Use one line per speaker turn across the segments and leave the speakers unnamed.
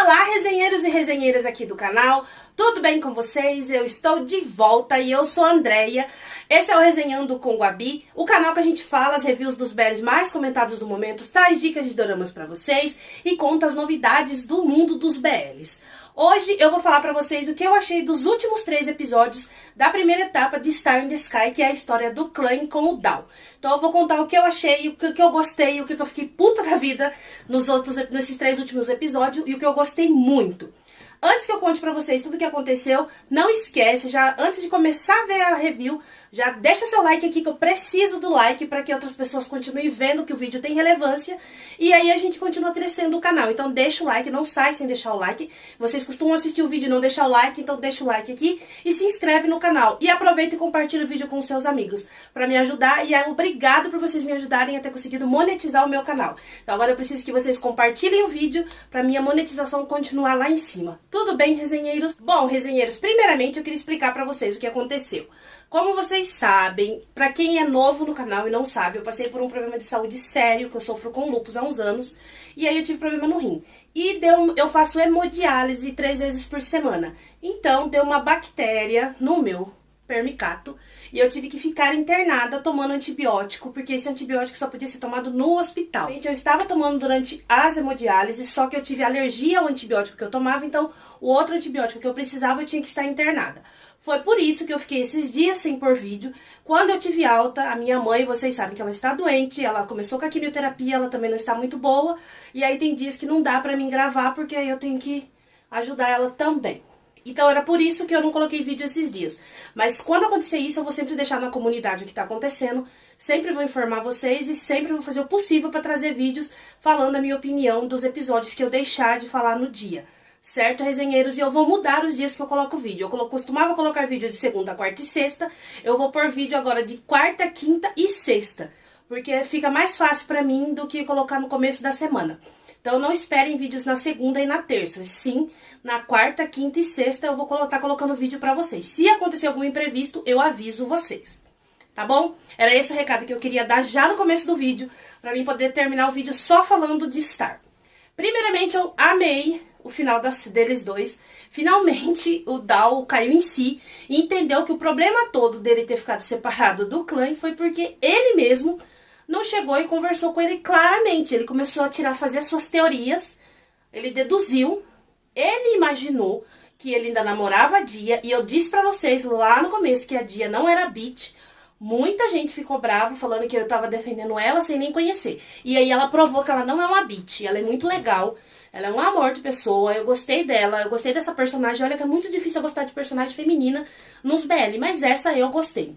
Olá, resenheiros e resenheiras aqui do canal, tudo bem com vocês? Eu estou de volta e eu sou a Andreia. Esse é o Resenhando com Gabi, o canal que a gente fala as reviews dos BLs mais comentados do momento, traz dicas de doramas pra vocês e conta as novidades do mundo dos BLs. Hoje eu vou falar pra vocês o que eu achei dos últimos 3 episódios da primeira etapa de Star in the Sky, que é a história do Clan com o Dao. Então eu vou contar o que eu achei, o que eu gostei, o que eu fiquei puta da vida nesses 3 últimos episódios e o que eu gostei muito. Antes que eu conte pra vocês tudo o que aconteceu, não esquece, já antes de começar a ver a review, já deixa seu like aqui que eu preciso do like para que outras pessoas continuem vendo que o vídeo tem relevância e aí a gente continua crescendo o canal. Então deixa o like, não sai sem deixar o like. Vocês costumam assistir o vídeo e não deixar o like, então deixa o like aqui e se inscreve no canal. E aproveita e compartilha o vídeo com seus amigos para me ajudar e é obrigado por vocês me ajudarem a ter conseguido monetizar o meu canal. Então agora eu preciso que vocês compartilhem o vídeo para minha monetização continuar lá em cima. Tudo bem, resenheiros? Bom, resenheiros, primeiramente eu queria explicar pra vocês o que aconteceu. Como vocês sabem, pra quem é novo no canal e não sabe, eu passei por um problema de saúde sério, que eu sofro com lúpus há uns anos, e aí eu tive problema no rim. E eu faço hemodiálise 3 vezes por semana. Então, deu uma bactéria no meu permicato e eu tive que ficar internada tomando antibiótico, porque esse antibiótico só podia ser tomado no hospital. Gente, eu estava tomando durante as hemodiálises, só que eu tive alergia ao antibiótico que eu tomava, então o outro antibiótico que eu precisava eu tinha que estar internada. Foi por isso que eu fiquei esses dias sem pôr vídeo. Quando eu tive alta, a minha mãe, vocês sabem que ela está doente, ela começou com a quimioterapia, ela também não está muito boa, e aí tem dias que não dá pra mim gravar, porque aí eu tenho que ajudar ela também. Então era por isso que eu não coloquei vídeo esses dias. Mas quando acontecer isso, eu vou sempre deixar na comunidade o que tá acontecendo. Sempre vou informar vocês e sempre vou fazer o possível para trazer vídeos falando a minha opinião dos episódios que eu deixar de falar no dia. Certo, resenheiros? E eu vou mudar os dias que eu coloco vídeo. Eu costumava colocar vídeo de segunda, quarta e sexta. Eu vou pôr vídeo agora de quarta, quinta e sexta. Porque fica mais fácil pra mim do que colocar no começo da semana. Então não esperem vídeos na segunda e na terça. Sim, na quarta, quinta e sexta eu vou estar colocando vídeo pra vocês. Se acontecer algum imprevisto, eu aviso vocês. Tá bom? Era esse o recado que eu queria dar já no começo do vídeo, pra mim poder terminar o vídeo só falando de Star. Primeiramente, eu amei o final deles dois. Finalmente, o Dao caiu em si e entendeu que o problema todo dele ter ficado separado do clã foi porque ele mesmo não chegou e conversou com ele claramente. Ele começou a fazer as suas teorias, ele deduziu, ele imaginou que ele ainda namorava a Dia, e eu disse pra vocês lá no começo que a Dia não era bitch. Muita gente ficou brava falando que eu tava defendendo ela sem nem conhecer. E aí ela provou que ela não é uma bitch, ela é muito legal, ela é um amor de pessoa, eu gostei dela, eu gostei dessa personagem. Olha que é muito difícil eu gostar de personagem feminina nos BL, mas essa eu gostei.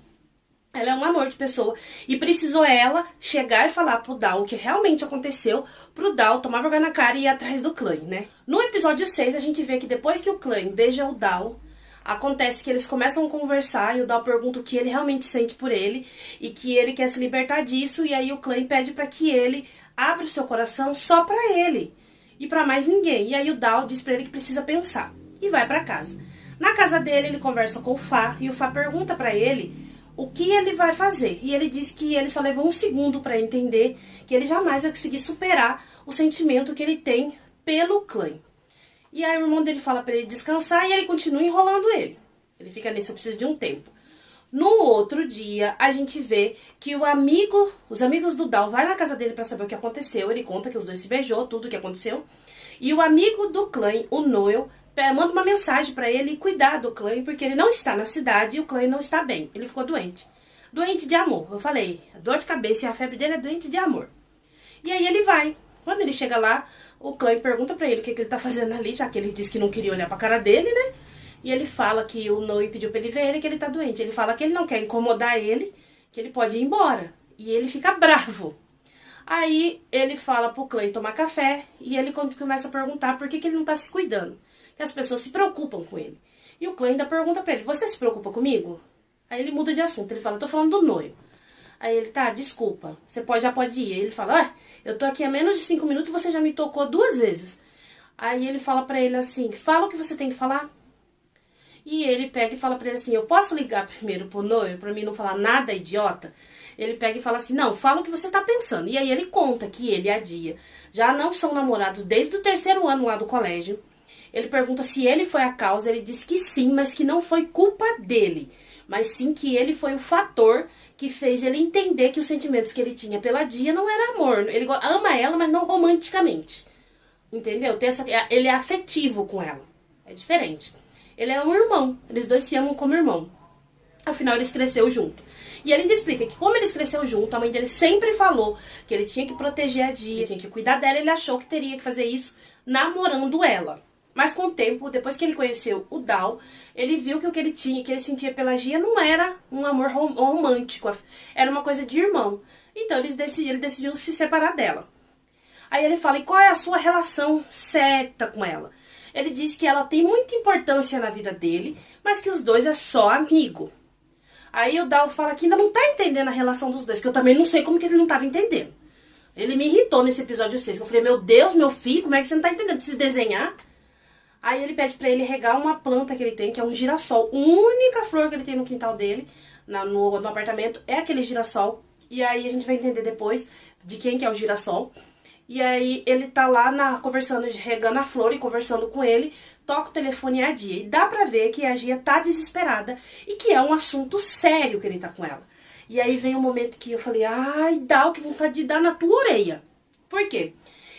Ela é um amor de pessoa e precisou ela chegar e falar pro Dao o que realmente aconteceu, pro Dao tomar vergonha na cara e ir atrás do clã, né? No episódio 6 a gente vê que depois que o clã beija o Dao, acontece que eles começam a conversar e o Dao pergunta o que ele realmente sente por ele e que ele quer se libertar disso, e aí o clã pede pra que ele abra o seu coração só pra ele e pra mais ninguém. E aí o Dao diz pra ele que precisa pensar e vai pra casa. Na casa dele ele conversa com o Fá e o Fá pergunta pra ele o que ele vai fazer. E ele diz que ele só levou 1 segundo pra entender que ele jamais vai conseguir superar o sentimento que ele tem pelo clã. E aí o irmão dele fala pra ele descansar e ele continua enrolando ele. Ele fica nesse, eu preciso de um tempo. No outro dia, a gente vê que os amigos do Dao vai na casa dele pra saber o que aconteceu. Ele conta que os dois se beijou, tudo o que aconteceu. E o amigo do clã, o Noel, manda uma mensagem pra ele cuidar do clã, porque ele não está na cidade e o clã não está bem. Ele ficou doente. Doente de amor. Eu falei, a dor de cabeça e a febre dele é doente de amor. E aí ele vai. Quando ele chega lá, o clã pergunta pra ele o que ele tá fazendo ali, já que ele disse que não queria olhar pra cara dele, né? E ele fala que o Noe pediu pra ele ver ele, que ele tá doente. Ele fala que ele não quer incomodar ele, que ele pode ir embora. E ele fica bravo. Aí ele fala pro clã tomar café e ele começa a perguntar por que ele não tá se cuidando. Que as pessoas se preocupam com ele. E o clã ainda pergunta pra ele, você se preocupa comigo? Aí ele muda de assunto, ele fala, tô falando do Noel. Aí ele, tá, desculpa, você já pode ir. Aí ele fala, eu tô aqui há menos de 5 minutos e você já me tocou 2 vezes. Aí ele fala pra ele assim, fala o que você tem que falar. E ele pega e fala pra ele assim, eu posso ligar primeiro pro Noel pra mim não falar nada idiota? Ele pega e fala assim, não, fala o que você tá pensando. E aí ele conta que ele e a Dia já não são namorados desde o 3º ano lá do colégio. Ele pergunta se ele foi a causa, ele diz que sim, mas que não foi culpa dele. Mas sim que ele foi o fator que fez ele entender que os sentimentos que ele tinha pela Dia não era amor. Ele ama ela, mas não romanticamente. Entendeu? Ele é afetivo com ela. É diferente. Ele é um irmão. Eles dois se amam como irmão. Afinal, eles cresceram junto. E ele ainda explica que como eles cresceram junto, a mãe dele sempre falou que ele tinha que proteger a Dia, tinha que cuidar dela. Ele achou que teria que fazer isso namorando ela. Mas com o tempo, depois que ele conheceu o Dal, ele viu que o que ele tinha, que ele sentia pela Gia, não era um amor romântico, era uma coisa de irmão. Então ele decidiu se separar dela. Aí ele fala, e qual é a sua relação certa com ela? Ele diz que ela tem muita importância na vida dele, mas que os dois é só amigo. Aí o Dal fala que ainda não tá entendendo a relação dos dois, que eu também não sei como que ele não tava entendendo. Ele me irritou nesse episódio 6, que eu falei, meu Deus, meu filho, como é que você não tá entendendo? Precisa desenhar? Aí ele pede pra ele regar uma planta que ele tem, que é um girassol. A única flor que ele tem no quintal dele, no apartamento, é aquele girassol. E aí a gente vai entender depois de quem que é o girassol. E aí ele tá lá conversando, regando a flor e conversando com ele. Toca o telefone a Dia. E dá pra ver que a Gia tá desesperada e que é um assunto sério que ele tá com ela. E aí vem um momento que eu falei, ai, dá que vontade de dar na tua orelha. Por quê?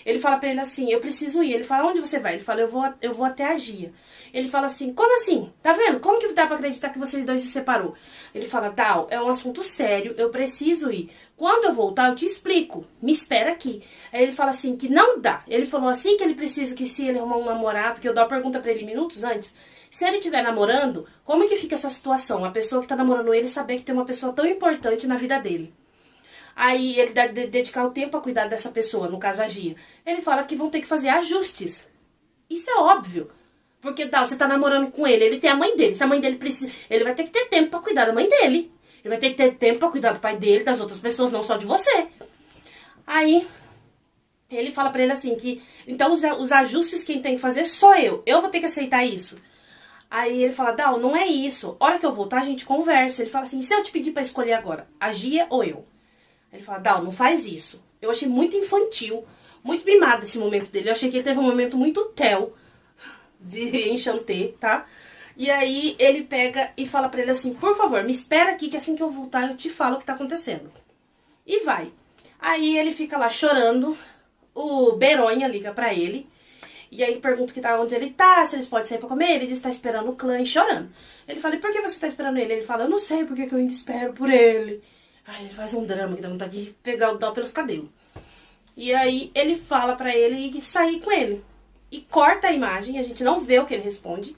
Ele fala pra ele assim, eu preciso ir. Ele fala, onde você vai? Ele fala, eu vou até a Gia. Ele fala assim, como assim? Tá vendo? Como que dá pra acreditar que vocês dois se separou? Ele fala, Dal, é um assunto sério, eu preciso ir. Quando eu voltar, eu te explico. Me espera aqui. Aí ele fala assim, que não dá. Ele falou assim que ele precisa que se ele arrumar um namorado, porque eu dou a pergunta pra ele minutos antes, se ele estiver namorando, como que fica essa situação? A pessoa que tá namorando ele saber que tem uma pessoa tão importante na vida dele. Aí ele deve dedicar o tempo a cuidar dessa pessoa, no caso a Gia. Ele fala que vão ter que fazer ajustes. Isso é óbvio. Porque você tá namorando com ele tem a mãe dele. Se a mãe dele precisa, ele vai ter que ter tempo pra cuidar da mãe dele. Ele vai ter que ter tempo pra cuidar do pai dele, das outras pessoas, não só de você. Aí ele fala pra ele assim que, então os ajustes quem tem que fazer sou eu. Eu vou ter que aceitar isso. Aí ele fala, Dal, não é isso. Hora que eu voltar a gente conversa. Ele fala assim, se eu te pedir pra escolher agora, a Gia ou eu? Ele fala, Dal, não faz isso. Eu achei muito infantil, muito mimado esse momento dele. Eu achei que ele teve um momento muito Theo de Enchanté, tá? E aí ele pega e fala pra ele assim, por favor, me espera aqui que assim que eu voltar eu te falo o que tá acontecendo. E vai. Aí ele fica lá chorando, o Beronha liga pra ele, e aí pergunta onde ele tá, se eles podem sair pra comer, ele diz que tá esperando o clã e chorando. Ele fala, e por que você tá esperando ele? Ele fala, eu não sei porque que eu ainda espero por ele. Aí ele faz um drama que dá vontade de pegar o Dal pelos cabelos. E aí ele fala pra ele sair com ele. E corta a imagem, a gente não vê o que ele responde.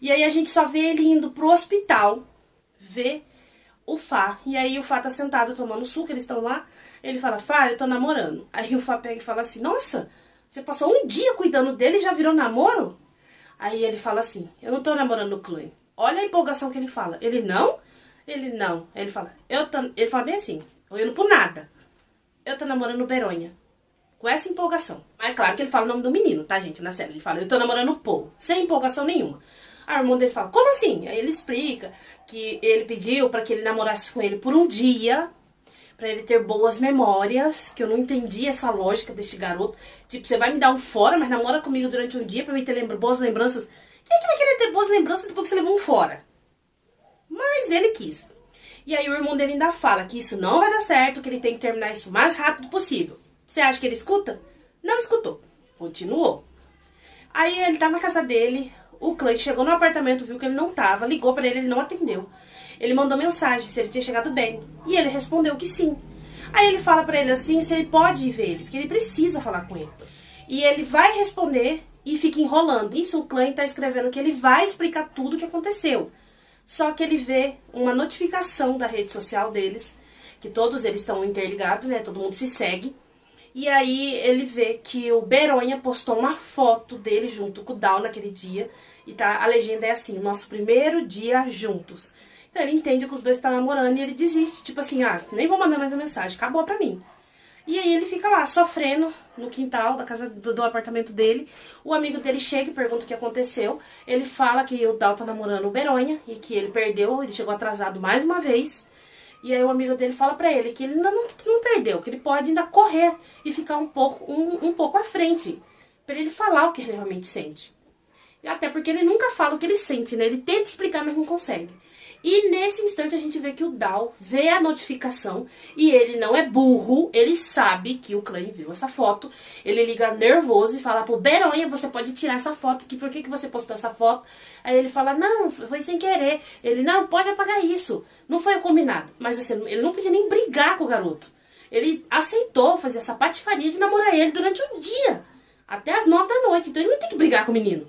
E aí a gente só vê ele indo pro hospital ver o Fá. E aí o Fá tá sentado tomando suco, eles estão lá. Ele fala, Fá, eu tô namorando. Aí o Fá pega e fala assim, nossa, você passou um dia cuidando dele e já virou namoro? Aí ele fala assim, eu não tô namorando o Clã. Olha a empolgação que ele fala. Ele não? Ele não. Ele fala, ele fala bem assim, olhando pro nada. Eu tô namorando o Beronha. Com essa empolgação. Mas é claro que ele fala o nome do menino, tá, gente? Na série. Ele fala, eu tô namorando o Paul. Sem empolgação nenhuma. A irmã dele fala, como assim? Aí ele explica que ele pediu pra que ele namorasse com ele por um dia, pra ele ter boas memórias, que eu não entendi essa lógica deste garoto. Tipo, você vai me dar um fora, mas namora comigo durante um dia pra me ter boas lembranças. Quem é que vai querer ter boas lembranças depois que você levou um fora? Mas ele quis. E aí o irmão dele ainda fala que isso não vai dar certo, que ele tem que terminar isso o mais rápido possível. Você acha que ele escuta? Não escutou. Continuou. Aí ele tá na casa dele, o Clay chegou no apartamento, viu que ele não tava, ligou pra ele não atendeu. Ele mandou mensagem se ele tinha chegado bem. E ele respondeu que sim. Aí ele fala pra ele assim, se ele pode ir ver ele, porque ele precisa falar com ele. E ele vai responder e fica enrolando. Isso o Clay tá escrevendo que ele vai explicar tudo o que aconteceu. Só que ele vê uma notificação da rede social deles, que todos eles estão interligados, né? Todo mundo se segue. E aí ele vê que o Beronha postou uma foto dele junto com o Dal naquele dia. E a legenda é assim, nosso primeiro dia juntos. Então ele entende que os dois estão namorando e ele desiste. Tipo assim, nem vou mandar mais a mensagem, acabou pra mim. E aí ele fica lá, sofrendo no quintal da casa do apartamento dele. O amigo dele chega e pergunta o que aconteceu. Ele fala que o Dal tá namorando o Beronha e que ele perdeu, ele chegou atrasado mais uma vez. E aí o amigo dele fala pra ele que ele ainda não perdeu, que ele pode ainda correr e ficar um pouco à frente, pra ele falar o que ele realmente sente. Até porque ele nunca fala o que ele sente, né? Ele tenta explicar, mas não consegue. E nesse instante a gente vê que o Dal vê a notificação e ele não é burro, ele sabe que o Clay viu essa foto. Ele liga nervoso e fala pro Beronha, você pode tirar essa foto aqui, por que você postou essa foto? Aí ele fala, não, foi sem querer. Ele, não, pode apagar isso, não foi combinado. Mas assim, ele não podia nem brigar com o garoto. Ele aceitou fazer essa patifaria de namorar ele durante um dia, até as 9 da noite, então ele não tem que brigar com o menino.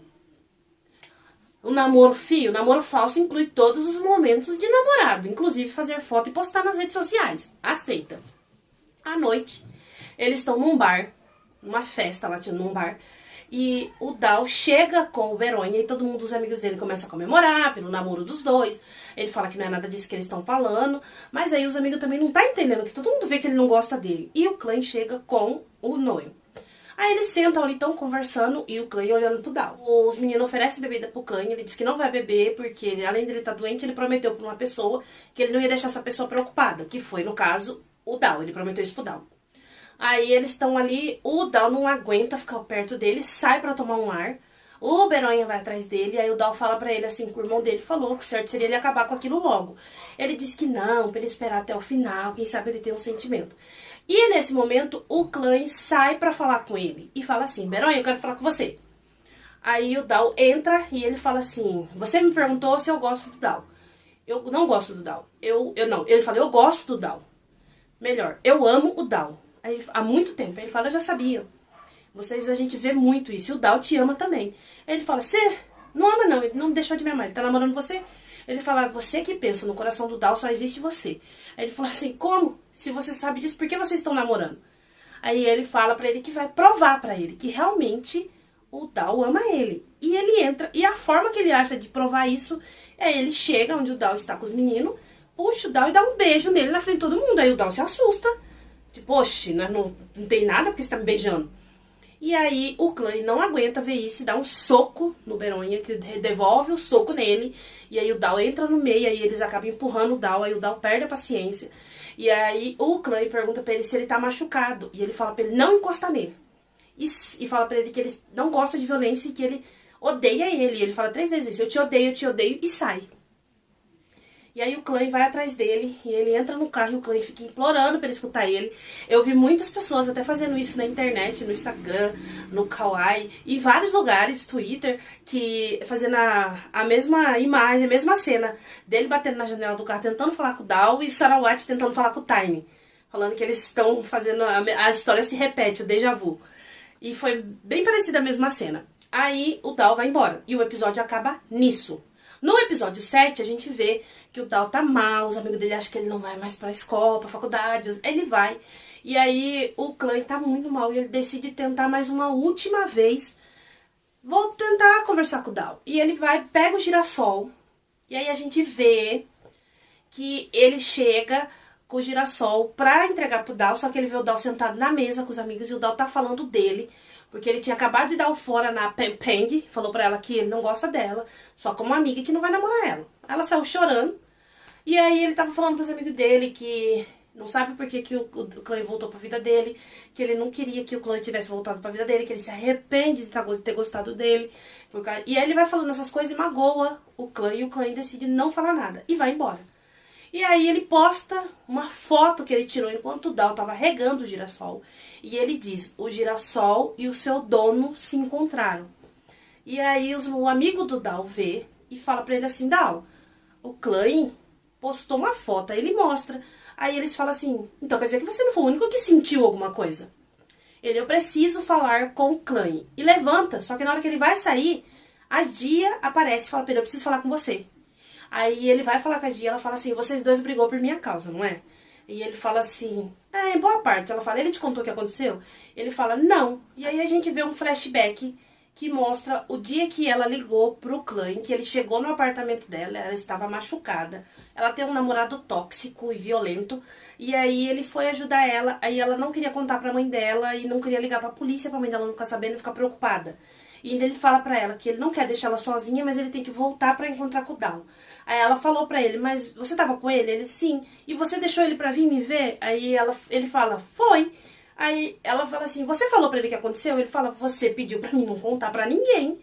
O namoro o namoro falso inclui todos os momentos de namorado, inclusive fazer foto e postar nas redes sociais. Aceita. À noite, eles estão num bar, numa festa lá, num bar, e o Dal chega com o Beronha e todo mundo, os amigos dele, começa a comemorar pelo namoro dos dois. Ele fala que não é nada disso que eles estão falando, mas aí os amigos também não tá entendendo, que todo mundo vê que ele não gosta dele. E o Clay chega com o noivo. Aí eles sentam ali, estão conversando e o Clay olhando pro Dal. Os meninos oferecem bebida pro Clay, ele diz que não vai beber porque além de ele estar doente, ele prometeu pra uma pessoa que ele não ia deixar essa pessoa preocupada, que foi, no caso, o Dal. Ele prometeu isso pro Dal. Aí eles estão ali, o Dal não aguenta ficar perto dele, sai pra tomar um ar. O Beronha vai atrás dele, aí o Dal fala pra ele assim, que o irmão dele falou que o certo seria ele acabar com aquilo logo. Ele diz que não, pra ele esperar até o final, quem sabe ele tem um sentimento. E nesse momento, o Clay sai pra falar com ele e fala assim, Beronha, eu quero falar com você. Aí o Dal entra e ele fala assim, você me perguntou se eu gosto do Dal. Eu não gosto do Dal. Não, ele fala, eu gosto do Dal. Melhor, eu amo o Dal. Aí, há muito tempo. Aí ele fala, eu já sabia. A gente vê muito isso. E o Dal te ama também. Aí ele fala, você não ama não, ele não deixou de me amar, ele tá namorando você. Ele fala, você que pensa, no coração do Dal só existe você. Aí ele falou assim, como? Se você sabe disso, por que vocês estão namorando? Aí ele fala pra ele que vai provar pra ele que realmente o Dal ama ele. E ele entra, e a forma que ele acha de provar isso é ele chega onde o Dal está com os meninos, puxa o Dal e dá um beijo nele na frente de todo mundo. Aí o Dal se assusta. Tipo, oxe, não tem nada porque você tá me beijando. E aí o Clay não aguenta ver isso e dá um soco no Beronha, que devolve o soco nele. E aí o Dal entra no meio, aí eles acabam empurrando o Dal, aí o Dal perde a paciência. E aí o Clay pergunta pra ele se ele tá machucado. E ele fala pra ele não encostar nele. E fala pra ele que ele não gosta de violência e que ele odeia ele. E ele fala 3 vezes isso, eu te odeio, e sai. E aí o Clay vai atrás dele, e ele entra no carro e o Clay fica implorando pra ele escutar ele. Eu vi muitas pessoas até fazendo isso na internet, no Instagram, no Kawaii, em vários lugares, Twitter, que fazendo a mesma imagem, a mesma cena dele batendo na janela do carro, tentando falar com o Dal, e Sarawat tentando falar com o Tiny. Falando que eles estão fazendo, a história se repete, o déjà vu. E foi bem parecida a mesma cena. Aí o Dal vai embora, e o episódio acaba nisso. No episódio 7, a gente vê que o Dal tá mal, os amigos dele acham que ele não vai mais pra escola, pra faculdade, ele vai. E aí o Clay tá muito mal e ele decide tentar mais uma última vez. Vou tentar conversar com o Dal. E ele vai, pega o girassol, e aí a gente vê que ele chega com o girassol pra entregar pro Dal, só que ele vê o Dal sentado na mesa com os amigos e o Dal tá falando dele. Porque ele tinha acabado de dar o fora na Peng, falou pra ela que ele não gosta dela, só como amiga que não vai namorar ela. Ela saiu chorando, e aí ele tava falando pros amigos dele que não sabe por que o Clay voltou pra vida dele, que ele não queria que o Clay tivesse voltado pra vida dele, que ele se arrepende de ter gostado dele. E aí ele vai falando essas coisas e magoa o Clay, e o Clay decide não falar nada, e vai embora. E aí ele posta uma foto que ele tirou enquanto o Dal tava regando o girassol. E ele diz, o girassol e o seu dono se encontraram. E aí o amigo do Dal vê e fala pra ele assim, Dal, o Clay postou uma foto, aí ele mostra. Aí eles falam assim, então quer dizer que você não foi o único que sentiu alguma coisa. Ele, eu preciso falar com o Clay. E levanta, só que na hora que ele vai sair, a Dia aparece e fala pra ele, eu preciso falar com você. Aí ele vai falar com a Gia, ela fala assim, vocês dois brigou por minha causa, não é? E ele fala assim, em boa parte. Ela fala, ele te contou o que aconteceu? Ele fala, não. E aí a gente vê um flashback que mostra o dia que ela ligou pro Clay, que ele chegou no apartamento dela, ela estava machucada. Ela tem um namorado tóxico e violento, e aí ele foi ajudar ela, aí ela não queria contar pra mãe dela e não queria ligar pra polícia pra mãe dela não ficar sabendo e ficar preocupada. E ainda ele fala pra ela que ele não quer deixar ela sozinha, mas ele tem que voltar pra encontrar com o Dal. Aí ela falou pra ele, mas você tava com ele? Ele, sim. E você deixou ele pra vir me ver? Aí ele fala, foi. Aí ela fala assim, você falou pra ele o que aconteceu? Ele fala, você pediu pra mim não contar pra ninguém.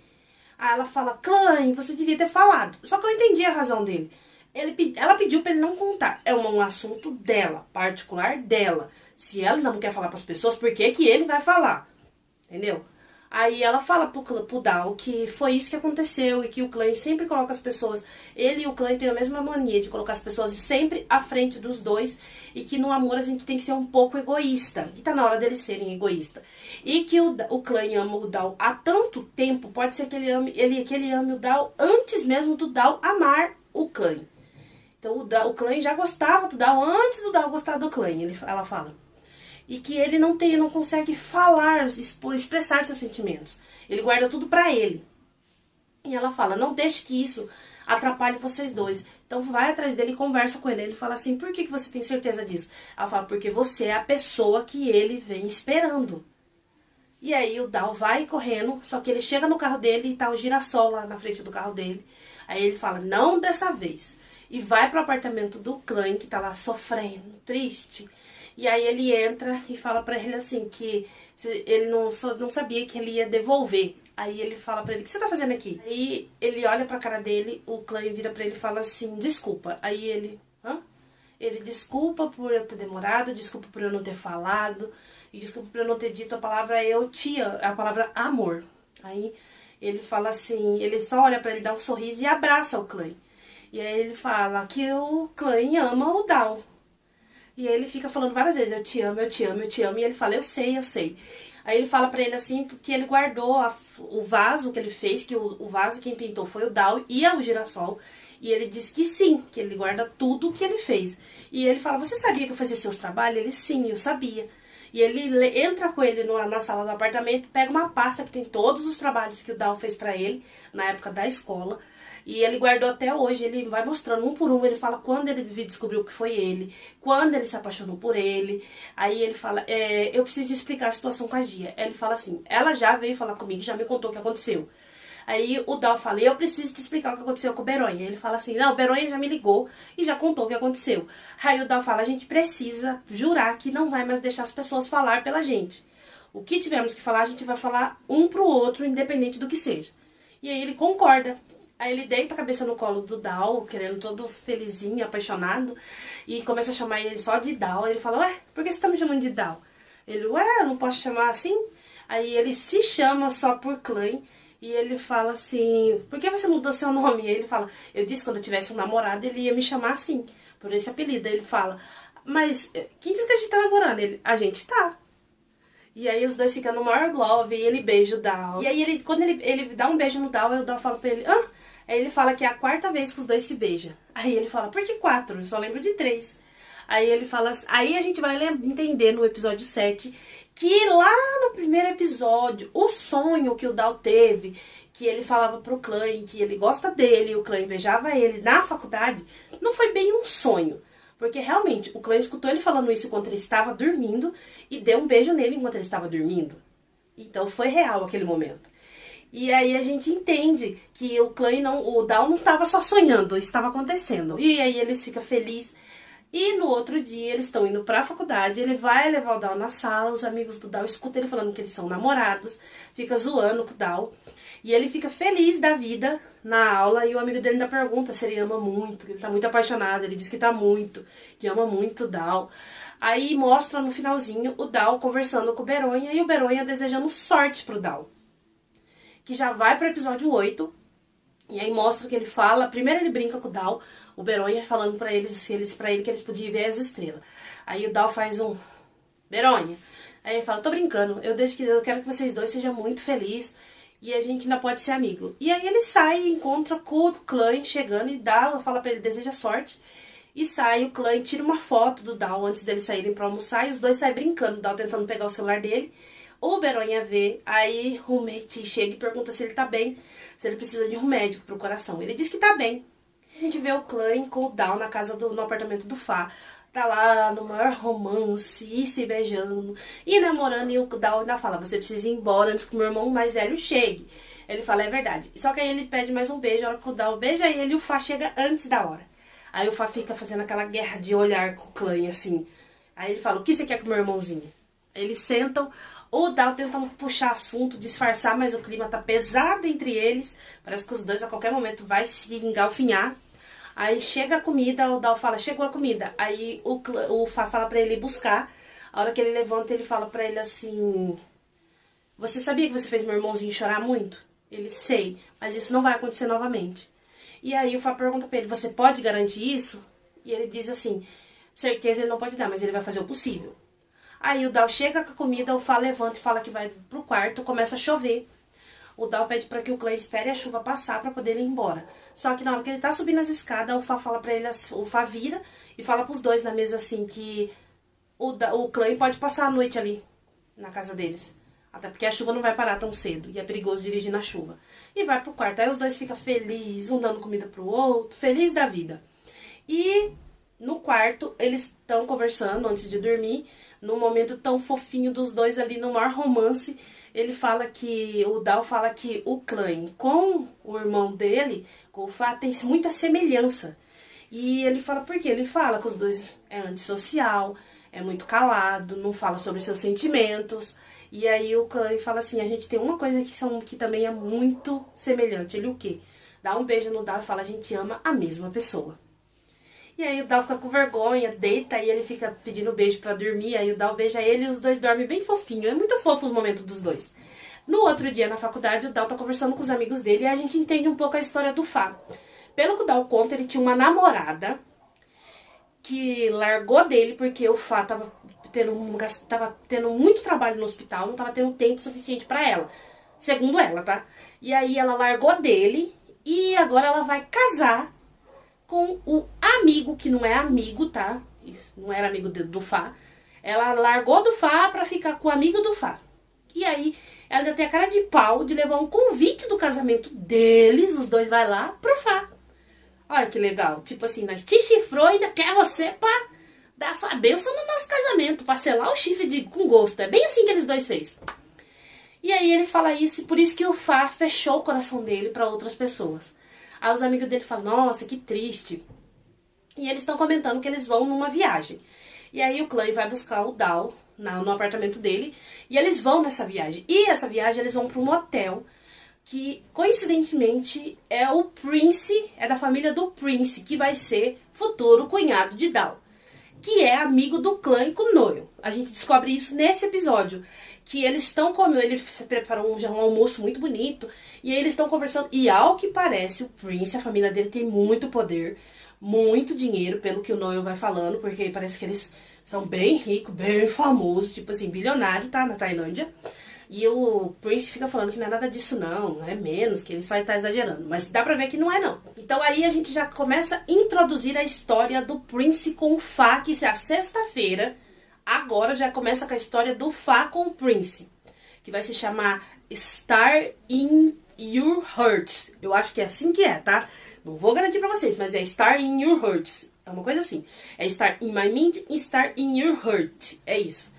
Aí ela fala, Klein, você devia ter falado. Só que eu entendi a razão dele. Ela pediu pra ele não contar. É um assunto dela, particular dela. Se ela não quer falar pras pessoas, por que que ele vai falar? Entendeu? Aí ela fala pro Dal que foi isso que aconteceu e que o Klein sempre coloca as pessoas... Ele e o Klein têm a mesma mania de colocar as pessoas sempre à frente dos dois e que no amor a gente tem que ser um pouco egoísta. E tá na hora deles serem egoístas. E que o Klein ama o Dal há tanto tempo, pode ser que ele ame o Dal antes mesmo do Dal amar o Klein. Então o Klein já gostava do Dal antes do Dal gostar do Klein, ela fala. E que ele não consegue falar, expressar seus sentimentos. Ele guarda tudo pra ele. E ela fala, não deixe que isso atrapalhe vocês dois. Então vai atrás dele e conversa com ele. Ele fala assim, por que você tem certeza disso? Ela fala, porque você é a pessoa que ele vem esperando. E aí o Dal vai correndo, só que ele chega no carro dele e tá o girassol lá na frente do carro dele. Aí ele fala, não dessa vez. E vai pro apartamento do Klein, que tá lá sofrendo, triste. E aí ele entra e fala pra ele assim, que ele não sabia que ele ia devolver. Aí ele fala pra ele, o que você tá fazendo aqui? Aí ele olha pra cara dele, o Klein vira pra ele e fala assim, desculpa. Aí ele, hã? Ele, desculpa por eu ter demorado, desculpa por eu não ter falado, e desculpa por eu não ter dito a palavra eu te amo, a palavra amor. Aí ele fala assim, ele só olha pra ele, dá um sorriso e abraça o Klein. E aí ele fala que o Klein ama o Dal. E aí ele fica falando várias vezes, eu te amo, eu te amo, eu te amo. E ele fala, eu sei, eu sei. Aí ele fala pra ele assim, porque ele guardou o vaso que ele fez, que o vaso quem pintou foi o Dal e o girassol. E ele diz que sim, que ele guarda tudo o que ele fez. E ele fala, você sabia que eu fazia seus trabalhos? Ele, sim, eu sabia. E ele entra com ele na sala do apartamento, pega uma pasta que tem todos os trabalhos que o Dal fez pra ele, na época da escola. E ele guardou até hoje, ele vai mostrando um por um, ele fala quando ele descobriu que foi ele, quando ele se apaixonou por ele. Aí ele fala, eu preciso de explicar a situação com a Gia. Ele fala assim, ela já veio falar comigo, já me contou o que aconteceu. Aí o Dal fala, eu preciso te explicar o que aconteceu com o Beronha. Ele fala assim, não, o Beronha já me ligou e já contou o que aconteceu. Aí o Dal fala, a gente precisa jurar que não vai mais deixar as pessoas falar pela gente. O que tivermos que falar, a gente vai falar um pro outro, independente do que seja. E aí ele concorda. Aí ele deita a cabeça no colo do Dal, querendo todo felizinho, apaixonado, e começa a chamar ele só de Dal. Ele fala, ué, por que você tá me chamando de Dal? Ele, ué, eu não posso chamar assim? Aí ele se chama só por Klein, e ele fala assim, por que você mudou seu nome? E ele fala, eu disse que quando eu tivesse um namorado, ele ia me chamar assim, por esse apelido. Aí ele fala, mas quem disse que a gente tá namorando? Ele, a gente tá. E aí os dois ficam no maior love, e ele beija o Dal. E aí quando ele dá um beijo no Dal, aí o Dal fala pra ele, Aí ele fala que é a quarta vez que os dois se beijam. Aí ele fala, por que 4? Eu só lembro de 3. Aí ele fala, aí a gente vai entender no episódio 7 que lá no primeiro episódio, o sonho que o Dal teve, que ele falava pro Klein que ele gosta dele, o Klein beijava ele na faculdade, não foi bem um sonho. Porque realmente, o Klein escutou ele falando isso enquanto ele estava dormindo e deu um beijo nele enquanto ele estava dormindo. Então foi real aquele momento. E aí a gente entende que o Dal não estava só sonhando, isso estava acontecendo. E aí eles ficam felizes. E no outro dia eles estão indo pra faculdade, ele vai levar o Dal na sala, os amigos do Dal escutam ele falando que eles são namorados, fica zoando com o Dal. E ele fica feliz da vida na aula e o amigo dele ainda pergunta se ele ama muito, que ele tá muito apaixonado, ele diz que tá muito, que ama muito o Dal. Aí mostra no finalzinho o Dal conversando com o Beronha e o Beronha desejando sorte pro Dal. Que já vai pro episódio 8, e aí mostra que ele fala, primeiro ele brinca com o Dal, o Beronha falando pra ele que eles podiam ver as estrelas. Aí o Dal faz um, Beronha, aí ele fala, tô brincando, eu quero que vocês dois sejam muito felizes, e a gente ainda pode ser amigo. E aí ele sai e encontra com o Klein chegando, e fala pra ele, deseja sorte, e sai, o Klein tira uma foto do Dal antes deles saírem pra almoçar, e os dois saem brincando, o Dal tentando pegar o celular dele. O Beronha vê, aí o Meti chega e pergunta se ele tá bem, se ele precisa de um médico pro coração. Ele diz que tá bem. A gente vê o Klein com o Dal na casa no apartamento do Fá. Tá lá no maior romance, e se beijando, e namorando, e o Dal ainda fala, você precisa ir embora antes que o meu irmão mais velho chegue. Ele fala, é verdade. Só que aí ele pede mais um beijo, a hora que o Dal beija ele, o Fá chega antes da hora. Aí o Fá fica fazendo aquela guerra de olhar com o Klein, assim. Aí ele fala, o que você quer com o meu irmãozinho? Eles sentam, O Dal tenta puxar assunto, disfarçar, mas o clima tá pesado entre eles. Parece que os dois a qualquer momento vai se engalfinhar. Aí chega a comida, o Dal fala, chegou a comida. Aí o Fá fala pra ele ir buscar. A hora que ele levanta, ele fala pra ele assim... Você sabia que você fez meu irmãozinho chorar muito? Ele, sei, mas isso não vai acontecer novamente. E aí o Fá pergunta pra ele, você pode garantir isso? E ele diz assim, certeza ele não pode dar, mas ele vai fazer o possível. Aí o Dal chega com a comida, o Fá levanta e fala que vai pro quarto, começa a chover. O Dal pede pra que o Clay espere a chuva passar pra poder ir embora. Só que na hora que ele tá subindo as escadas, o Fá fala pra ele, o Fá vira e fala pros dois na mesa assim que o Clay pode passar a noite ali na casa deles. Até porque a chuva não vai parar tão cedo e é perigoso dirigir na chuva. E vai pro quarto. Aí os dois ficam felizes, um dando comida pro outro, feliz da vida. E no quarto eles estão conversando antes de dormir, num momento tão fofinho dos dois ali, no maior romance. Ele fala que, o Dal fala que o Clay com o irmão dele, com o Fá, tem muita semelhança. E ele fala por quê? Ele fala que os dois é antissocial, é muito calado, não fala sobre seus sentimentos. E aí o Clay fala assim, a gente tem uma coisa que também é muito semelhante. Ele o quê? Dá um beijo no Dal e fala, a gente ama a mesma pessoa. E aí o Dal fica com vergonha, deita e ele fica pedindo beijo pra dormir. Aí o Dal beija ele e os dois dormem bem fofinho. É muito fofo os momentos dos dois. No outro dia na faculdade, o Dal tá conversando com os amigos dele e a gente entende um pouco a história do Fá. Pelo que o Dal conta, ele tinha uma namorada que largou dele porque o Fá tava tendo muito trabalho no hospital, não tava tendo tempo suficiente pra ela. Segundo ela, tá? E aí ela largou dele e agora ela vai casar com o amigo, que não é amigo, tá? Isso, não era amigo do Fá. Ela largou do Fá pra ficar com o amigo do Fá. E aí ela ainda tem a cara de pau de levar um convite do casamento deles, os dois vai lá, pro Fá. Olha que legal. Tipo assim, nós te chifrou e ainda quer você pra dar sua bênção no nosso casamento, pra selar o chifre com gosto. É bem assim que eles dois fez. E aí ele fala isso, e por isso que o Fá fechou o coração dele pra outras pessoas. Aí os amigos dele falam, nossa, que triste. E eles estão comentando que eles vão numa viagem. E aí o Clay vai buscar o Dal no apartamento dele, e eles vão nessa viagem. E essa viagem eles vão pra um hotel que, coincidentemente, é o Prince, é da família do Prince, que vai ser futuro cunhado de Dal, que é amigo do Clay com o Noel. A gente descobre isso nesse episódio, que eles estão comendo, ele preparou um almoço muito bonito, e aí eles estão conversando, e ao que parece, o Prince, a família dele tem muito poder, muito dinheiro, pelo que o Noel vai falando, porque parece que eles são bem ricos, bem famosos, tipo assim, bilionário, tá, na Tailândia. E o Prince fica falando que não é nada disso não, é menos, que ele só tá exagerando. Mas dá pra ver que não é não. Então aí a gente já começa a introduzir a história do Prince com o Fá, que já sexta-feira, agora já começa com a história do Fá com o Prince, que vai se chamar Star in Your Heart. Eu acho que é assim que é, tá? Não vou garantir pra vocês, mas é Star in Your Heart. É uma coisa assim. É Star in My Mind e Star in Your Heart. É isso.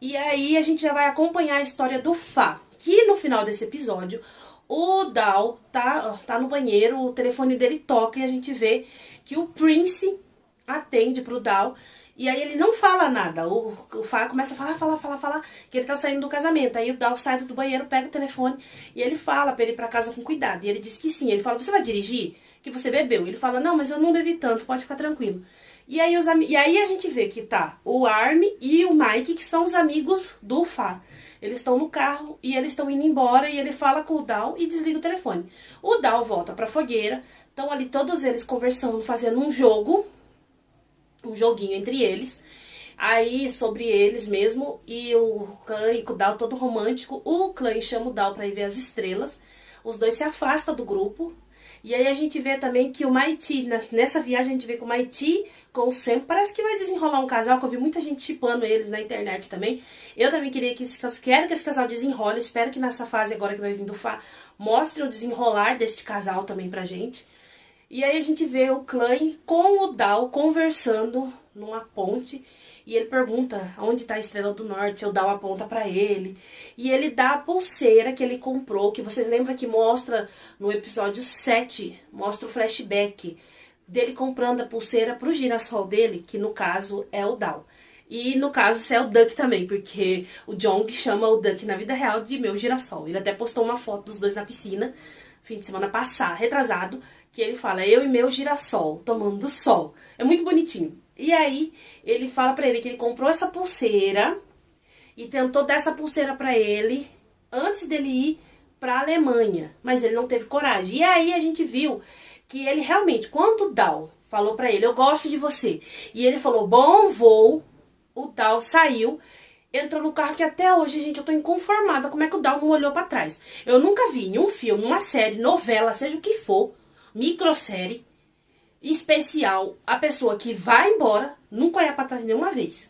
E aí a gente já vai acompanhar a história do Fá, que no final desse episódio o Dal tá no banheiro, o telefone dele toca e a gente vê que o Prince atende pro Dal. E aí ele não fala nada, o Fá começa a falar, que ele tá saindo do casamento. Aí o Dal sai do banheiro, pega o telefone e ele fala pra ele ir pra casa com cuidado. E ele diz que sim, ele fala, você vai dirigir? Que você bebeu? Ele fala, não, mas eu não bebi tanto, pode ficar tranquilo. E aí a gente vê que tá o Army e o Mike, que são os amigos do Fá. Eles estão no carro e eles estão indo embora e ele fala com o Dal e desliga o telefone. O Dal volta pra fogueira, estão ali todos eles conversando, fazendo um joguinho entre eles. Aí sobre eles mesmo, e o Clay com o Dal todo romântico, o Clay chama o Dal pra ir ver as estrelas. Os dois se afastam do grupo. E aí a gente vê também que o Maiti, nessa viagem a gente vê que o Maiti com o Sam, parece que vai desenrolar um casal, que eu vi muita gente shippando eles na internet também. Eu também quero que esse casal desenrole, espero que nessa fase agora que vai vir do Fá, mostre o desenrolar deste casal também pra gente. E aí a gente vê o Clay com o Dal conversando numa ponte, e ele pergunta onde tá a Estrela do Norte, o Dal aponta pra ele, e ele dá a pulseira que ele comprou, que vocês lembram que mostra no episódio 7, mostra o flashback dele comprando a pulseira pro girassol dele, que no caso é o Dal. E no caso, isso é o Duck também, porque o Jong chama o Duck na vida real de meu girassol. Ele até postou uma foto dos dois na piscina, fim de semana passado, retrasado, que ele fala, eu e meu girassol, tomando sol. É muito bonitinho. E aí, ele fala pra ele que ele comprou essa pulseira e tentou dar essa pulseira pra ele antes dele ir pra Alemanha. Mas ele não teve coragem. E aí, a gente viu que ele realmente, quando o Dal falou pra ele, eu gosto de você, e ele falou, bom voo, o Dal saiu, entrou no carro, que até hoje, gente, eu tô inconformada como é que o Dal não olhou pra trás. Eu nunca vi em um filme, uma série, novela, seja o que for, microsérie, especial, a pessoa que vai embora, nunca olha pra trás nenhuma vez.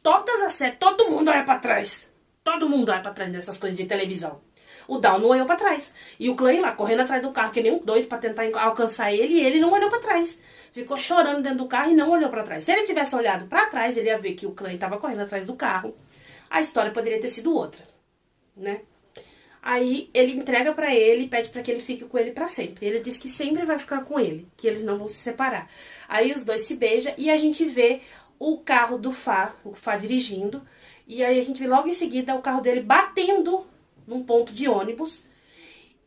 Todas as séries, todo mundo olha pra trás. Todo mundo olha pra trás dessas coisas de televisão. O Dal não olhou pra trás. E o Clay lá, correndo atrás do carro, que nem um doido pra tentar alcançar ele, e ele não olhou pra trás. Ficou chorando dentro do carro e não olhou pra trás. Se ele tivesse olhado pra trás, ele ia ver que o Clay tava correndo atrás do carro. A história poderia ter sido outra, né? Aí ele entrega pra ele e pede pra que ele fique com ele pra sempre. Ele diz que sempre vai ficar com ele, que eles não vão se separar. Aí os dois se beijam e a gente vê o carro do Fá, o Fá dirigindo. E aí a gente vê logo em seguida o carro dele batendo num ponto de ônibus.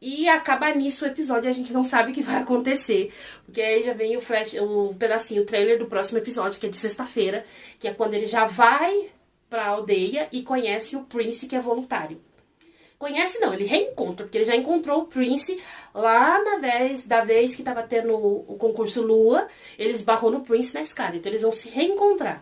E acaba nisso o episódio, a gente não sabe o que vai acontecer. Porque aí já vem o pedacinho, o trailer do próximo episódio, que é de sexta-feira. Que é quando ele já vai pra aldeia e conhece o Prince, que é voluntário. Conhece não, ele reencontra, porque ele já encontrou o Prince lá da vez que tava tendo o concurso Lua, ele esbarrou no Prince na escada, então eles vão se reencontrar.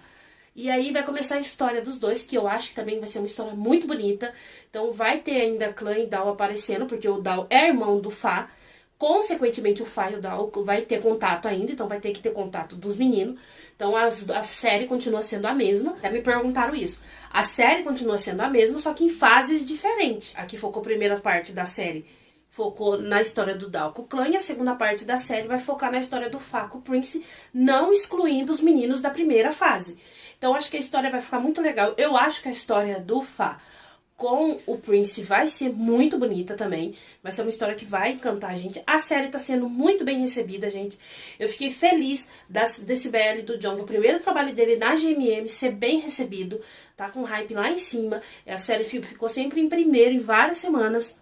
E aí vai começar a história dos dois, que eu acho que também vai ser uma história muito bonita. Então vai ter ainda Clã e Dal aparecendo, porque o Dal é irmão do Fá. Consequentemente, o Fá e o Dal vai ter contato ainda, então vai ter que ter contato dos meninos. Então a série continua sendo a mesma. Até me perguntaram isso. A série continua sendo a mesma, só que em fases diferentes. Aqui focou a primeira parte da série, focou na história do Dal com o Clã, e a segunda parte da série vai focar na história do Fá com o Prince, não excluindo os meninos da primeira fase. Então acho que a história vai ficar muito legal. Eu acho que a história do Fá com o Prince vai ser muito bonita também. Vai ser uma história que vai encantar a gente. A série tá sendo muito bem recebida, gente. Eu fiquei feliz desse BL do Jong, o primeiro trabalho dele na GMM, ser bem recebido. Tá com hype lá em cima. A série ficou sempre em primeiro em várias semanas,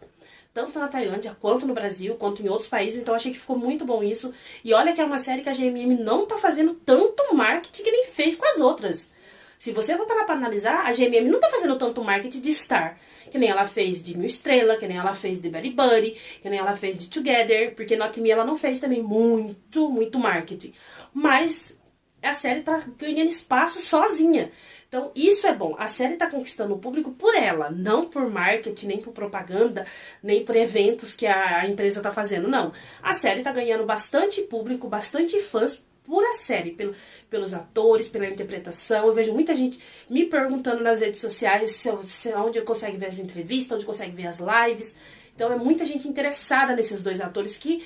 tanto na Tailândia, quanto no Brasil, quanto em outros países. Então achei que ficou muito bom isso. E olha que é uma série que a GMM não tá fazendo tanto marketing que nem fez com as outras. Se você for parar pra analisar, a GMM não tá fazendo tanto marketing de Star, que nem ela fez de Mil Estrela, que nem ela fez de Betty Buddy, que nem ela fez de Together, porque Not Me ela não fez também muito marketing. Mas a série tá ganhando espaço sozinha. Então isso é bom. A série tá conquistando o público por ela, não por marketing, nem por propaganda, nem por eventos que a empresa tá fazendo, não. A série tá ganhando bastante público, bastante fãs por a série, pelos atores, pela interpretação. Eu vejo muita gente me perguntando nas redes sociais onde eu consigo ver as entrevistas, onde consegue ver as lives. Então é muita gente interessada nesses dois atores, que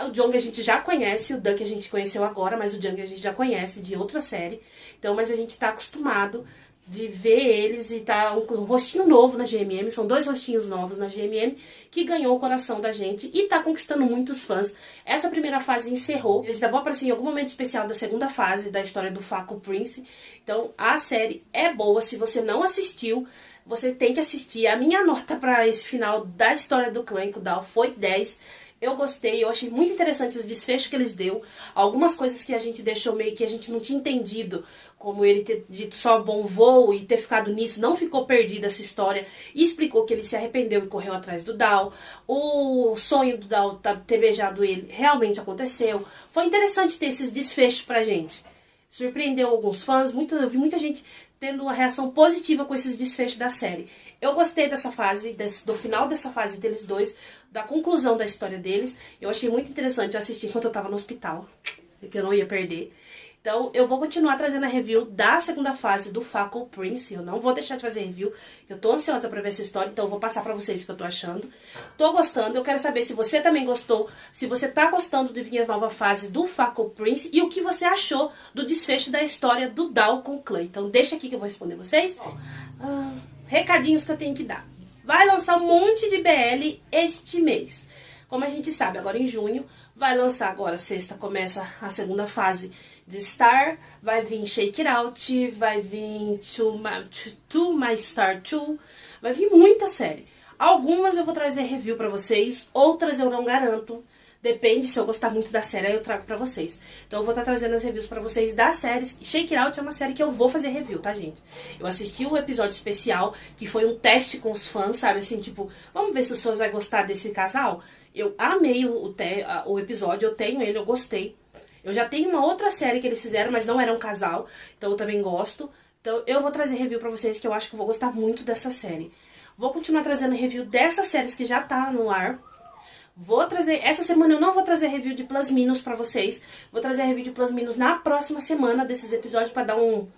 o Jong a gente já conhece, o Duck a gente conheceu agora, mas o Jung a gente já conhece de outra série. Então, mas a gente tá acostumado de ver eles, e tá um rostinho novo na GMM, são dois rostinhos novos na GMM, que ganhou o coração da gente e tá conquistando muitos fãs. Essa primeira fase encerrou, eles ainda vão aparecer em algum momento especial da segunda fase da história do Fá com o Prince. Então a série é boa, se você não assistiu, você tem que assistir. A minha nota pra esse final da história do Clã e do Dal foi 10. Eu gostei, eu achei muito interessante os desfechos que eles deu. Algumas coisas que a gente deixou meio que a gente não tinha entendido, como ele ter dito só bom voo e ter ficado nisso, não ficou perdida essa história. E explicou que ele se arrependeu e correu atrás do Dal. O sonho do Dal ter beijado ele realmente aconteceu. Foi interessante ter esses desfechos pra gente. Surpreendeu alguns fãs, eu vi muita gente tendo uma reação positiva com esses desfechos da série. Eu gostei dessa fase, do final dessa fase deles dois, da conclusão da história deles. Eu achei muito interessante, eu assisti enquanto eu tava no hospital, que eu não ia perder. Então eu vou continuar trazendo a review da segunda fase do Fá com o Prince. Eu não vou deixar de fazer review, eu tô ansiosa pra ver essa história, então eu vou passar pra vocês o que eu tô achando. Tô gostando, eu quero saber se você também gostou, se você tá gostando de vir a nova fase do Fá com o Prince, e o que você achou do desfecho da história do Dal com o Clã. Então deixa aqui que eu vou responder vocês. Recadinhos que eu tenho que dar. Vai lançar um monte de BL este mês. Como a gente sabe, agora em junho, vai lançar agora, sexta, começa a segunda fase de Star, vai vir Shake It Out, vai vir To My Star 2, vai vir muita série. Algumas eu vou trazer review pra vocês, outras eu não garanto. Depende, se eu gostar muito da série, aí eu trago pra vocês. Então eu vou estar trazendo as reviews pra vocês das séries. Shake It Out é uma série que eu vou fazer review, tá, gente? Eu assisti o episódio especial, que foi um teste com os fãs, sabe? Assim, tipo, vamos ver se os fãs vão gostar desse casal? Eu amei o episódio, eu tenho ele, eu gostei. Eu já tenho uma outra série que eles fizeram, mas não era um casal, então eu também gosto. Então eu vou trazer review pra vocês, que eu acho que eu vou gostar muito dessa série. Vou continuar trazendo review dessas séries que já tá no ar. Vou trazer, essa semana eu não vou trazer review de Plus Minus pra vocês. Vou trazer review de Plus Minus na próxima semana desses episódios pra dar um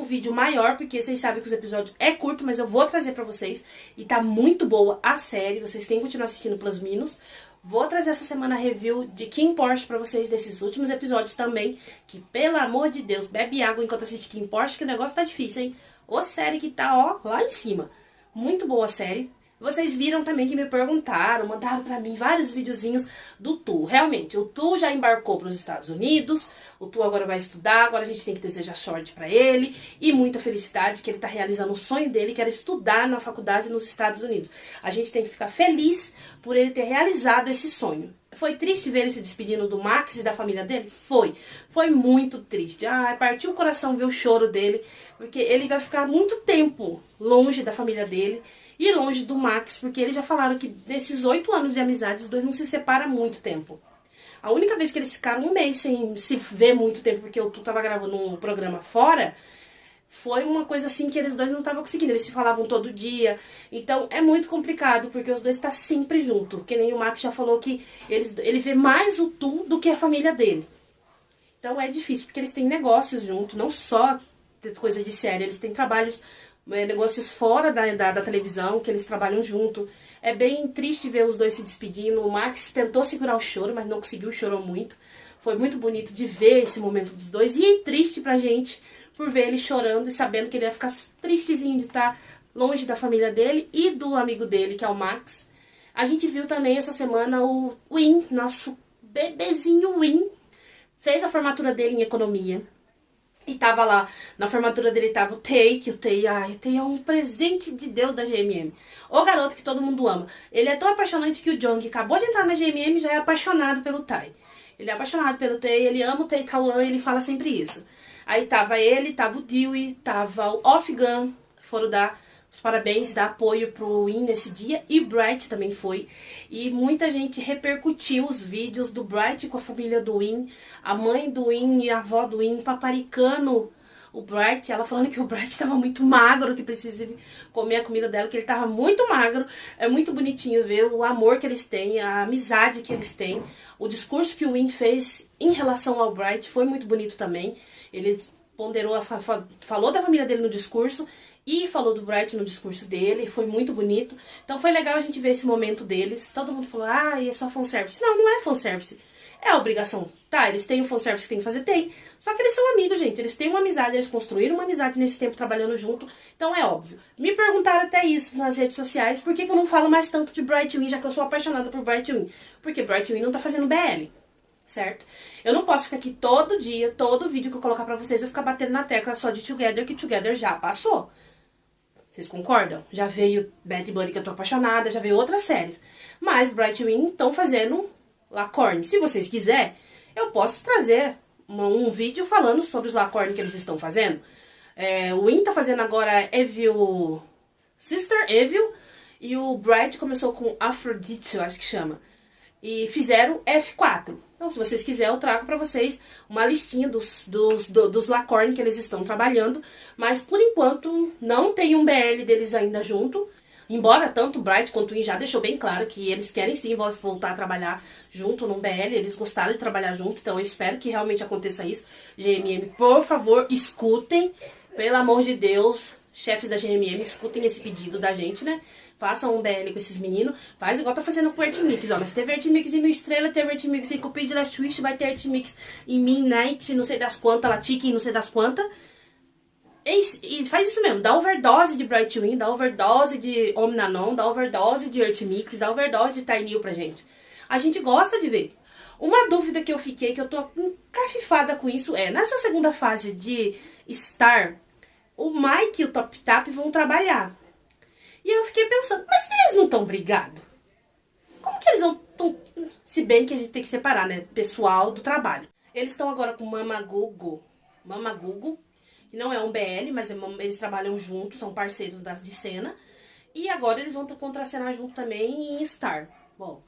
vídeo maior, porque vocês sabem que os episódios é curto, mas eu vou trazer pra vocês. E tá muito boa a série, vocês têm que continuar assistindo Plus Minus. Vou trazer essa semana review de Kim Porsche pra vocês, desses últimos episódios também. Que, pelo amor de Deus, bebe água enquanto assiste Kim Porsche, que o negócio tá difícil, hein? Ô série que tá, ó, lá em cima. Muito boa a série. Vocês viram também que me perguntaram, mandaram pra mim vários videozinhos do Tu. Realmente, o Tu já embarcou para os Estados Unidos, o Tu agora vai estudar, agora a gente tem que desejar sorte pra ele e muita felicidade que ele tá realizando o sonho dele, que era estudar na faculdade nos Estados Unidos. A gente tem que ficar feliz por ele ter realizado esse sonho. Foi triste ver ele se despedindo do Max e da família dele? Foi. Foi muito triste. Ah, partiu o coração ver o choro dele, porque ele vai ficar muito tempo longe da família dele. E longe do Max, porque eles já falaram que nesses 8 anos de amizade, os dois não se separam há muito tempo. A única vez que eles ficaram um mês sem se ver muito tempo, porque o Tu tava gravando um programa fora, foi uma coisa assim que eles dois não estavam conseguindo. Eles se falavam todo dia. Então é muito complicado, porque os dois estão sempre juntos. Que nem o Max já falou que ele vê mais o Tu do que a família dele. Então é difícil, porque eles têm negócios juntos, não só coisa de série, eles têm trabalhos, negócios fora da televisão, que eles trabalham junto. É bem triste ver os dois se despedindo. O Max tentou segurar o choro, mas não conseguiu, chorou muito. Foi muito bonito de ver esse momento dos dois. E é triste pra gente, por ver ele chorando e sabendo que ele ia ficar tristezinho de estar longe da família dele e do amigo dele, que é o Max. A gente viu também essa semana o Win, nosso bebezinho Win, fez a formatura dele em economia. E tava lá, na formatura dele tava o Tay, que o Tay é um presente de Deus da GMM. O garoto que todo mundo ama. Ele é tão apaixonante que o Jong, que acabou de entrar na GMM, já é apaixonado pelo Tay. Ele é apaixonado pelo Tay, ele ama o Tay Tawan e ele fala sempre isso. Aí tava ele, tava o Dewey, tava o Off-Gun, foram dar os parabéns, dar apoio pro Win nesse dia. E o Bright também foi. E muita gente repercutiu os vídeos do Bright com a família do Win. A mãe do Win e a avó do Win paparicando o Bright. Ela falando que o Bright estava muito magro, que precisa comer a comida dela, que ele estava muito magro. É muito bonitinho ver o amor que eles têm, a amizade que eles têm. O discurso que o Win fez em relação ao Bright foi muito bonito também. Ele ponderou, falou da família dele no discurso e falou do Bright no discurso dele, foi muito bonito. Então foi legal a gente ver esse momento deles. Todo mundo falou, é só fanservice. Não, não é fanservice. É a obrigação. Tá, eles têm o fanservice que tem que fazer? Tem. Só que eles são amigos, gente. Eles têm uma amizade, eles construíram uma amizade nesse tempo trabalhando junto. Então é óbvio. Me perguntaram até isso nas redes sociais, por que eu não falo mais tanto de Bright Win, já que eu sou apaixonada por Bright Win. Porque Bright Win não tá fazendo BL. Certo? Eu não posso ficar aqui todo dia, todo vídeo que eu colocar pra vocês, eu ficar batendo na tecla só de Together, que Together já passou. Vocês concordam? Já veio Bad Bunny, que eu tô apaixonada, já veio outras séries. Mas Bright Win estão fazendo Lacorne. Se vocês quiserem, eu posso trazer um vídeo falando sobre os Lacorne que eles estão fazendo. O Win tá fazendo agora Evil Sister, Evil, e o Bright começou com Aphrodite, eu acho que chama. E fizeram F4. Então, se vocês quiserem, eu trago pra vocês uma listinha dos Lacorne que eles estão trabalhando. Mas, por enquanto, não tem um BL deles ainda junto. Embora tanto o Bright quanto o Win já deixou bem claro que eles querem sim voltar a trabalhar junto num BL. Eles gostaram de trabalhar junto, então eu espero que realmente aconteça isso. GMM, por favor, escutem. Pelo amor de Deus, chefes da GMM, escutem esse pedido da gente, né? Façam um BL com esses meninos. Faz igual tá fazendo com o Artmix, ó. Mas teve Artmix em Mil Estrela, teve Artmix em Cupid Last Wish, vai ter Artmix em Midnight, não sei das quantas, Latique, não sei das quantas. E faz isso mesmo, dá overdose de Bright Win, dá overdose de Omnanon, dá overdose de Artmix, dá overdose de Tiny pra gente. A gente gosta de ver. Uma dúvida que eu fiquei, que eu tô encafifada com isso, é, nessa segunda fase de Star, o Mike e o Top Tap vão trabalhar. E eu fiquei pensando, mas se eles não estão brigados? Como que eles vão... Se bem que a gente tem que separar, né? Pessoal do trabalho. Eles estão agora com Mamagugo, que não é um BL, mas eles trabalham juntos, são parceiros de cena. E agora eles vão contracenar junto também em Star. Bom,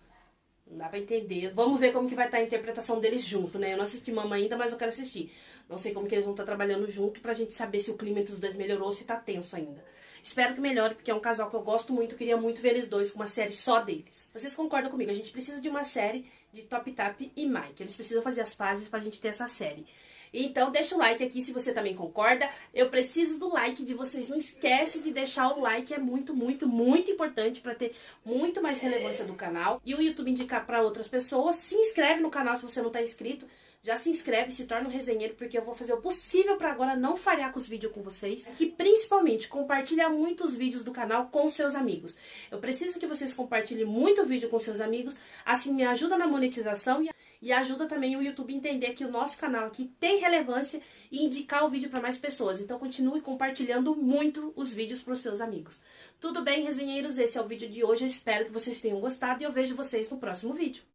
não dá pra entender. Vamos ver como que vai estar a interpretação deles junto, né? Eu não assisti Mama ainda, mas eu quero assistir. Não sei como que eles vão estar trabalhando junto pra gente saber se o clima entre os dois melhorou, se tá tenso ainda. Espero que melhore, porque é um casal que eu gosto muito, queria muito ver eles dois com uma série só deles. Vocês concordam comigo? A gente precisa de uma série de Top Tap e Mike. Eles precisam fazer as pazes pra gente ter essa série. Então deixa o like aqui se você também concorda. Eu preciso do like de vocês. Não esquece de deixar o like, é muito, muito, muito importante para ter muito mais relevância do canal. E o YouTube indicar para outras pessoas. Se inscreve no canal se você não está inscrito. Já se inscreve, se torna um resenheiro, porque eu vou fazer o possível para agora não falhar com os vídeos com vocês. E principalmente, compartilha muito os vídeos do canal com seus amigos. Eu preciso que vocês compartilhem muito o vídeo com seus amigos, assim me ajuda na monetização e ajuda também o YouTube a entender que o nosso canal aqui tem relevância e indicar o vídeo para mais pessoas. Então continue compartilhando muito os vídeos para os seus amigos. Tudo bem, resenheiros? Esse é o vídeo de hoje. Eu espero que vocês tenham gostado e eu vejo vocês no próximo vídeo.